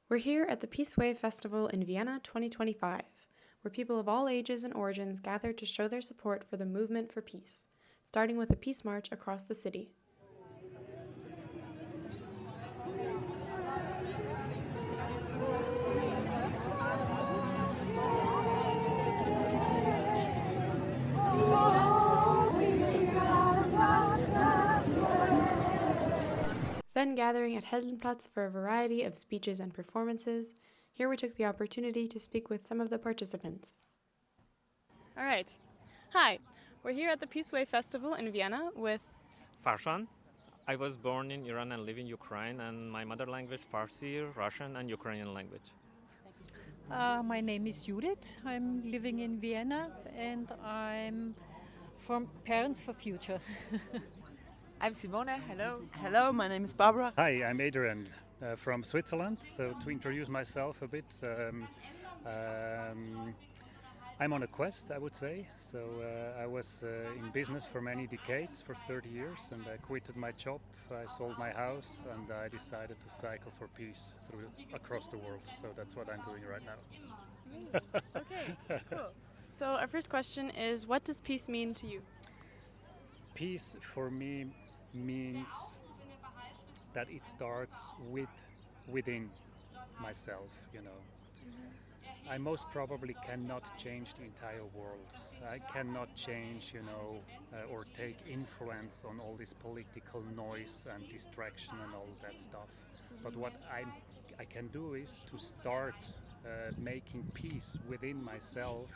We're here at the PeaceWave Festival in Vienna 2025, where people of all ages and origins gather to show their support for the movement for peace, starting with a peace march across the city. Then gathering at Heldenplatz for a variety of speeches and performances, here we took the opportunity to speak with some of the participants. All right. Hi. We're here at the PeaceWave Festival in Vienna with Farshan. I was born in Iran and live in Ukraine, and my mother language Farsi, Russian, and Ukrainian language. My name is Judith. I'm living in Vienna and I'm from Parents for Future. I'm Simone. Hello. Hello, my name is Barbara. Hi, I'm Adrian from Switzerland. So to introduce myself a bit, I'm on a quest, I would say. So I was in business for many decades, for 30 years, and I quitted my job. I sold my house, and I decided to cycle for peace across the world. So that's what I'm doing right now. Okay, cool. So our first question is, what does peace mean to you? Peace for me means that it starts within myself, you know. I most probably cannot change the entire world. I cannot change, or take influence on all this political noise and distraction and all that stuff. But what I can do is to start making peace within myself,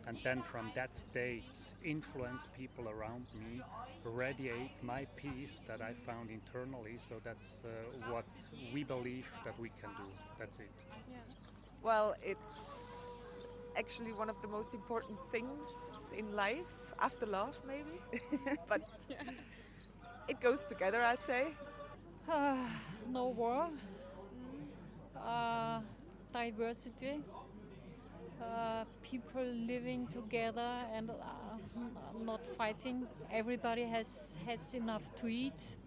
and then from that state influence people around me, radiate my peace that I found internally. So that's what we believe that we can do. That's it. Yeah. Well, it's actually one of the most important things in life, after love maybe, but it goes together, I'd say. No war, diversity, people living together and not fighting. Everybody has enough to eat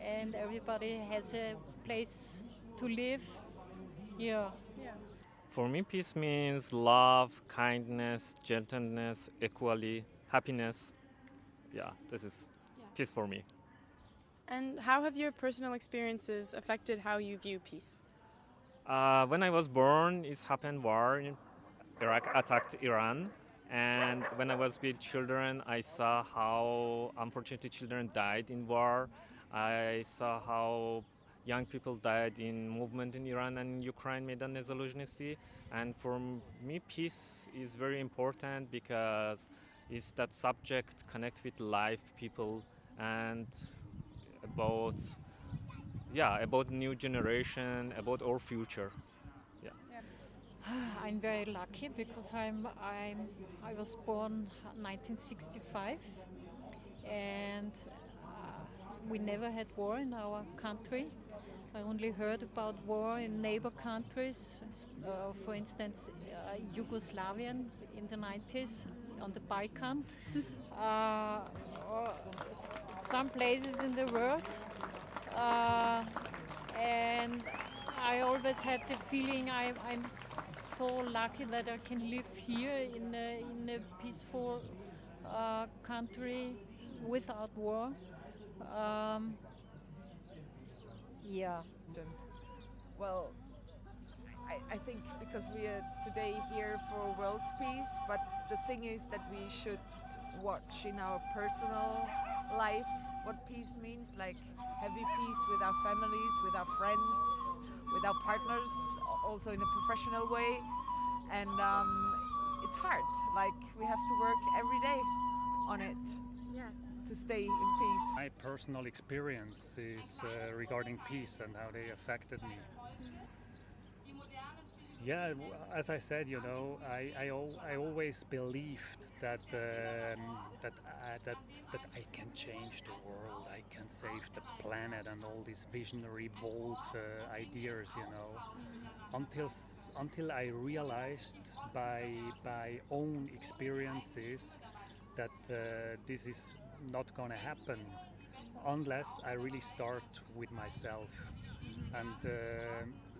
and everybody has a place to live. Yeah. For me, peace means love, kindness, gentleness, equality, happiness. Yeah, this is peace for me. And how have your personal experiences affected how you view peace? When I was born, it happened war in Iraq attacked Iran. And when I was with children, I saw how unfortunately children died in war. I saw how young people died in movement in Iran and Ukraine, Maidan Nezalezhny. And for me, peace is very important because it's that subject connect with life, people, and about new generation, about our future. I'm very lucky because I was born 1965 and we never had war in our country. I only heard about war in neighbor countries, for instance, Yugoslavian in the 90s, on the Balkan, or some places in the world. And I always had the feeling I'm so lucky that I can live here in a peaceful country without war. Well, I think because we are today here for world's peace, but the thing is that we should watch in our personal life what peace means, like having peace with our families, with our friends, with our partners, also in a professional way. And it's hard, like we have to work every day on it. To stay in peace. My personal experience is regarding peace and how they affected me. Yeah, as I said, I always believed that I can change the world, I can save the planet, and all these visionary, bold ideas, until I realized by own experiences that this is not gonna happen unless I really start with myself. And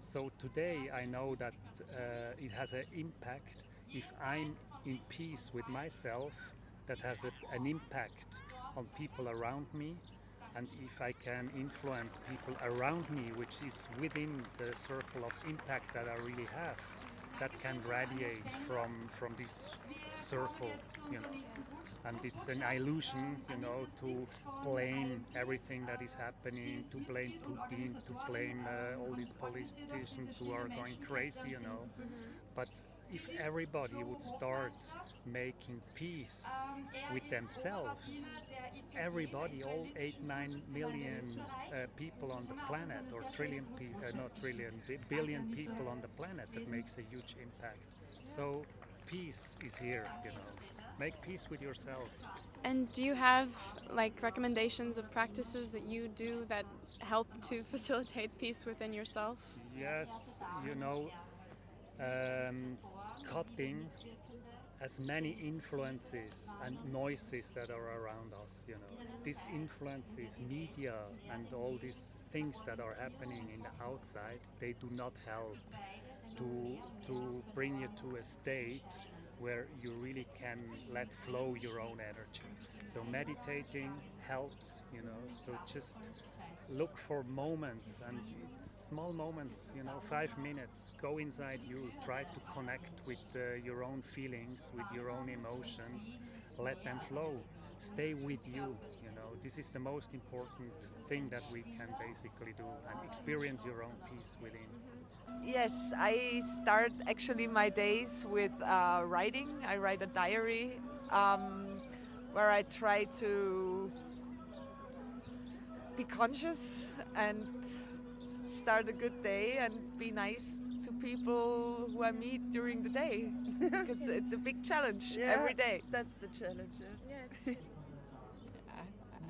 So today I know that it has an impact. If I'm in peace with myself, that has an impact on people around me. And if I can influence people around me, which is within the circle of impact that I really have, that can radiate from this circle, you know. And it's an illusion, you know, to blame everything that is happening, to blame Putin, to blame all these politicians who are going crazy, you know. But if everybody would start making peace with themselves, everybody, all 8-9 million people on the planet, or billion people on the planet, that makes a huge impact. So peace is here, you know. Make peace with yourself. And do you have like recommendations of practices that you do that help to facilitate peace within yourself? Yes, you know, cutting as many influences and noises that are around us, you know. These influences, media and all these things that are happening in the outside, they do not help to bring you to a state where you really can let flow your own energy. So meditating helps, you know, so just look for moments, and it's small moments, you know, 5 minutes, go inside you, try to connect with your own feelings, with your own emotions, let them flow, stay with you, you know. This is the most important thing that we can basically do, and experience your own peace within. Yes, I start actually my days with writing. I write a diary where I try to be conscious and start a good day and be nice to people who I meet during the day. Because it's a big challenge every day. That's the challenge, yes.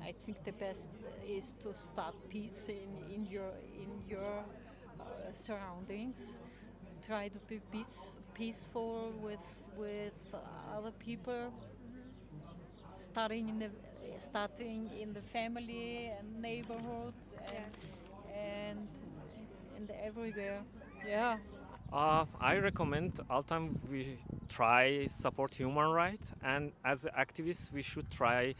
I think the best is to start peace in your surroundings. Try to be peaceful with other people. Starting in the family and neighborhood and everywhere. Yeah. I recommend all time we try support human rights, and as activists we should try.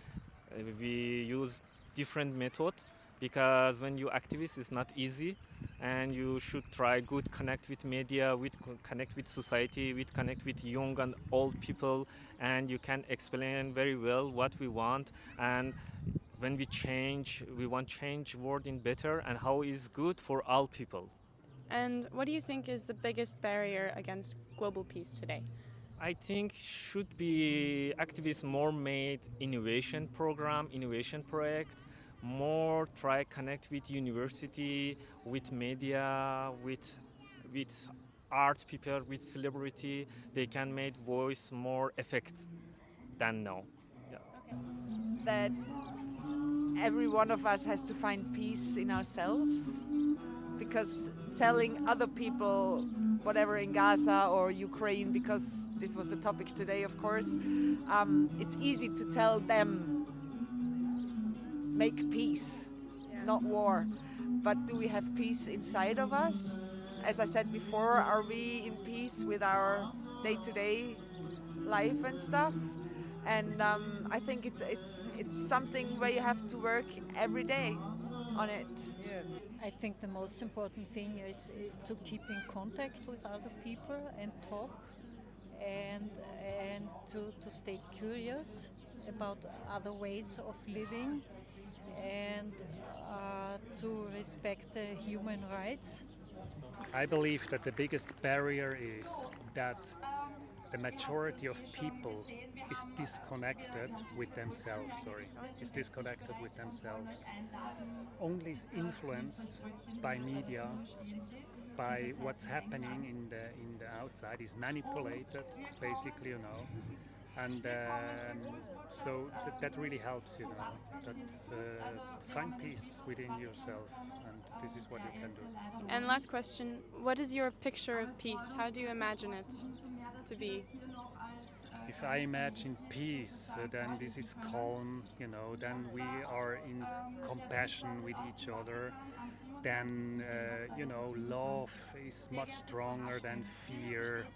We use different methods, because when you activist it's not easy, and you should try good connect with media, with connect with society, with connect with young and old people, and you can explain very well what we want, and when we want change world in better and how is good for all people. And what do you think is the biggest barrier against global peace today? I think should be activists more made innovation program, innovation project, more try connect with university, with media, with art people, with celebrity. They can make voice more effect than now. Yeah. That every one of us has to find peace in ourselves, because telling other people, whatever in Gaza or Ukraine, because this was the topic today, of course, it's easy to tell them, make peace, not war. But do we have peace inside of us? As I said before, are we in peace with our day-to-day life and stuff? And I think it's something where you have to work every day on it. Yes. I think the most important thing is to keep in contact with other people and talk, and to stay curious about other ways of living, and to respect human rights. I believe that the biggest barrier is that the majority of people is disconnected with themselves, is disconnected with themselves. Only is influenced by media, by what's happening in the outside, is manipulated, basically, you know. And so that really helps, you know, find peace within yourself, and this is what you can do. And last question, what is your picture of peace? How do you imagine it to be? If I imagine peace, then this is calm, you know, then we are in compassion with each other, then love is much stronger than fear.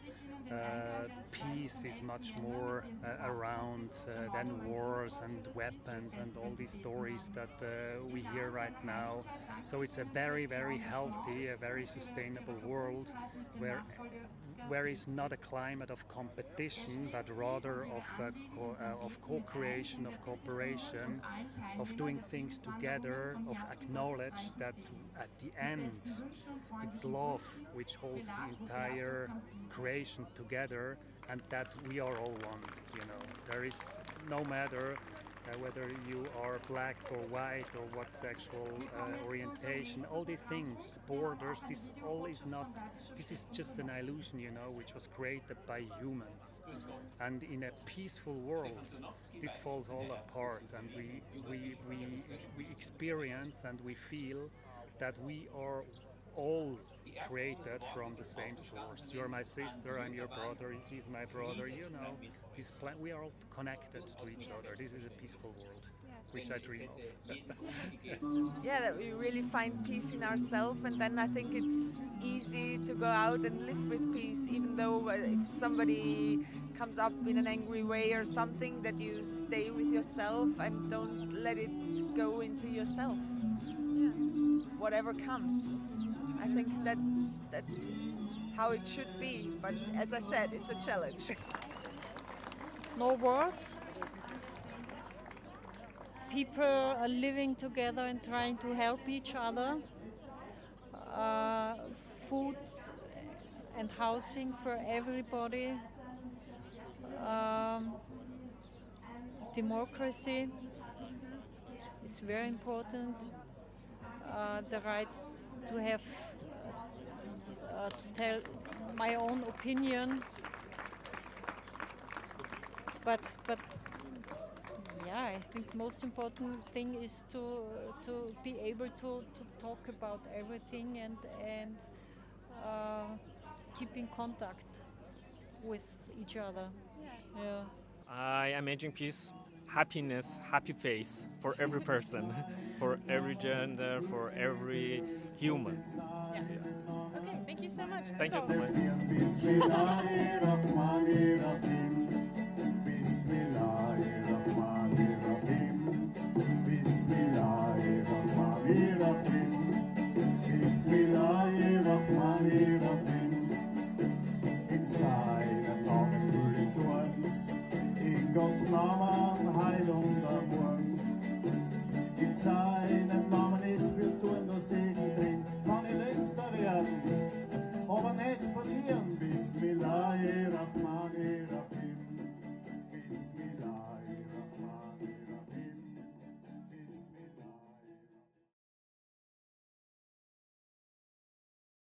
Peace is much more around than wars and weapons and all these stories that we hear right now. So it's a very, very healthy, a very sustainable world where is not a climate of competition, but rather of co-creation, of cooperation, of doing things together, of acknowledge that at the end it's love which holds the entire creation together, and that we are all one. There is no matter whether you are black or white or what sexual orientation, all the things, borders, this is just an illusion, which was created by humans. And in a peaceful world, this falls all apart, and we experience and we feel that we are all created from the same source. You're my sister, I'm your brother, he's my brother, we are all connected to each other. This is a peaceful world, which I dream of. Yeah, that we really find peace in ourselves, and then I think it's easy to go out and live with peace, even though if somebody comes up in an angry way or something, that you stay with yourself and don't let it go into yourself. Whatever comes. I think that's how it should be, but as I said, it's a challenge. No wars. People are living together and trying to help each other. Food and housing for everybody. Democracy is very important. The right to have to tell my own opinion, but yeah, I think most important thing is to be able to talk about everything and keep in contact with each other. Yeah. I imagine peace, happiness, happy face for every person, for every gender, for every human. Yeah. Okay, thank you so much. Thank you That's so all. much.